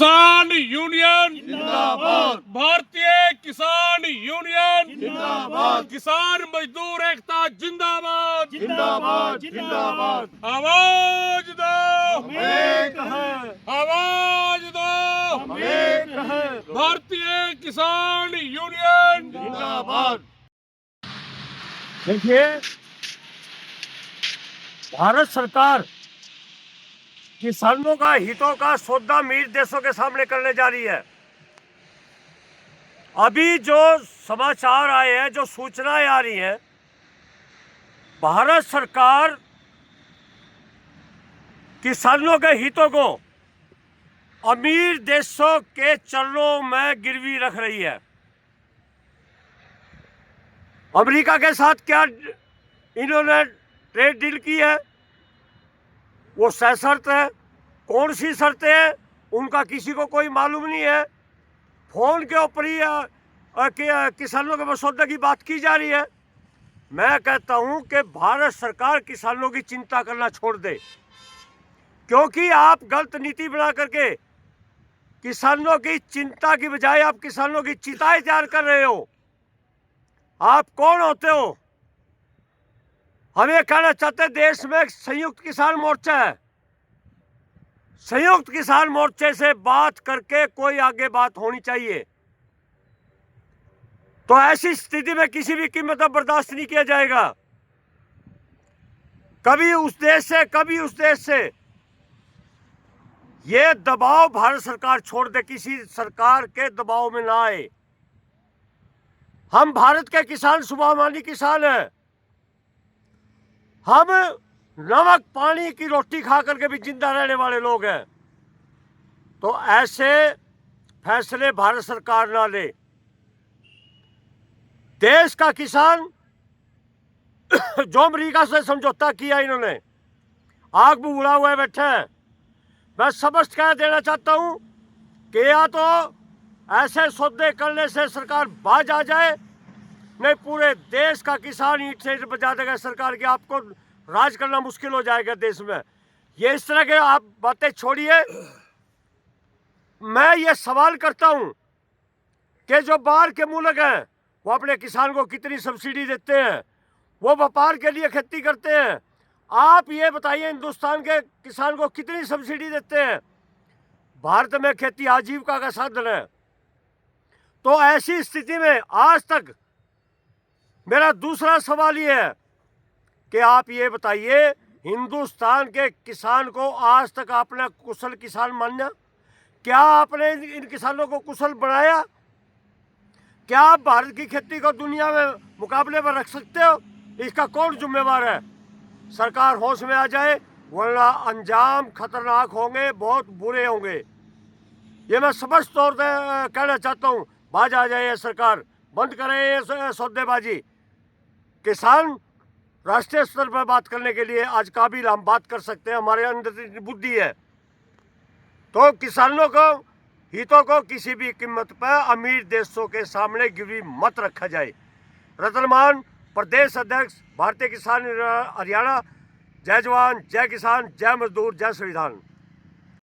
किसान यूनियन जिंदाबाद, भारतीय किसान यूनियन जिंदाबाद, किसान मजदूर एकता जिंदाबाद जिंदाबाद, जिंदाबाद। आवाज दो, हम एक हैं, आवाज दो, हम एक हैं। भारतीय किसान यूनियन जिंदाबाद। देखिए, भारत सरकार किसानों का हितों का सौदा मीर देशों के सामने करने जा रही है। अभी जो समाचार आए हैं, जो सूचनाएं आ रही हैं, भारत सरकार किसानों के हितों को अमीर देशों के चरणों में गिरवी रख रही है। अमेरिका के साथ क्या इन्होंने ट्रेड डील की है, वो सशर्त है। कौन सी शर्तें हैं उनका किसी को कोई मालूम नहीं है। फोन के ऊपर ही किसानों के मसौदे की बात की जा रही है। मैं कहता हूं कि भारत सरकार किसानों की चिंता करना छोड़ दे, क्योंकि आप गलत नीति बना करके किसानों की चिंता की बजाय आप किसानों की चिताएं तैयार कर रहे हो। आप कौन होते हो? हम ये कहना चाहते हैं, देश में एक संयुक्त किसान मोर्चा है। संयुक्त किसान मोर्चे से बात करके कोई आगे बात होनी चाहिए। तो ऐसी स्थिति में किसी भी कीमत पर बर्दाश्त नहीं किया जाएगा। कभी उस देश से, कभी उस देश से ये दबाव भारत सरकार छोड़ दे, किसी सरकार के दबाव में ना आए। हम भारत के किसान स्वाभिमानी किसान हैं। हम नमक पानी की रोटी खा करके भी जिंदा रहने वाले लोग हैं। तो ऐसे फैसले भारत सरकार ना ले। देश का किसान जो अमेरिका से समझौता किया इन्होंने, आग बुझा हुआ बैठे हैं। मैं स्पष्ट कह देना चाहता हूं कि या तो ऐसे सौदे करने से सरकार बाज आ जाए, नहीं पूरे देश का किसान ईंट से ईंट बजा देगा सरकार की। आपको राज करना मुश्किल हो जाएगा देश में। ये इस तरह के आप बातें छोड़िए। मैं ये सवाल करता हूं कि जो बाहर के मुल्क हैं वो अपने किसान को कितनी सब्सिडी देते हैं, वो व्यापार के लिए खेती करते हैं। आप ये बताइए, हिंदुस्तान के किसान को कितनी सब्सिडी देते हैं? भारत में खेती आजीविका का साधन है। तो ऐसी स्थिति में आज तक मेरा दूसरा सवाल ये है कि आप ये बताइए, हिंदुस्तान के किसान को आज तक आपने कुशल किसान माना? क्या आपने इन किसानों को कुशल बनाया? क्या आप भारत की खेती को दुनिया में मुकाबले पर रख सकते हो? इसका कौन जिम्मेवार है? सरकार होश में आ जाए, वरना अंजाम खतरनाक होंगे, बहुत बुरे होंगे। ये मैं स्पष्ट तौर पर कहना चाहता हूँ। बाज आ जाए सरकार, बंद करें ये सौदेबाजी। किसान राष्ट्रीय स्तर पर बात करने के लिए आज काबिल, हम बात कर सकते हैं, हमारे अंदर बुद्धि है। तो किसानों को हितों को किसी भी कीमत पर अमीर देशों के सामने गिरवी मत रखा जाए। रतनमान प्रदेश अध्यक्ष भारतीय किसान हरियाणा। जय जवान, जय किसान, जय मजदूर, जय संविधान।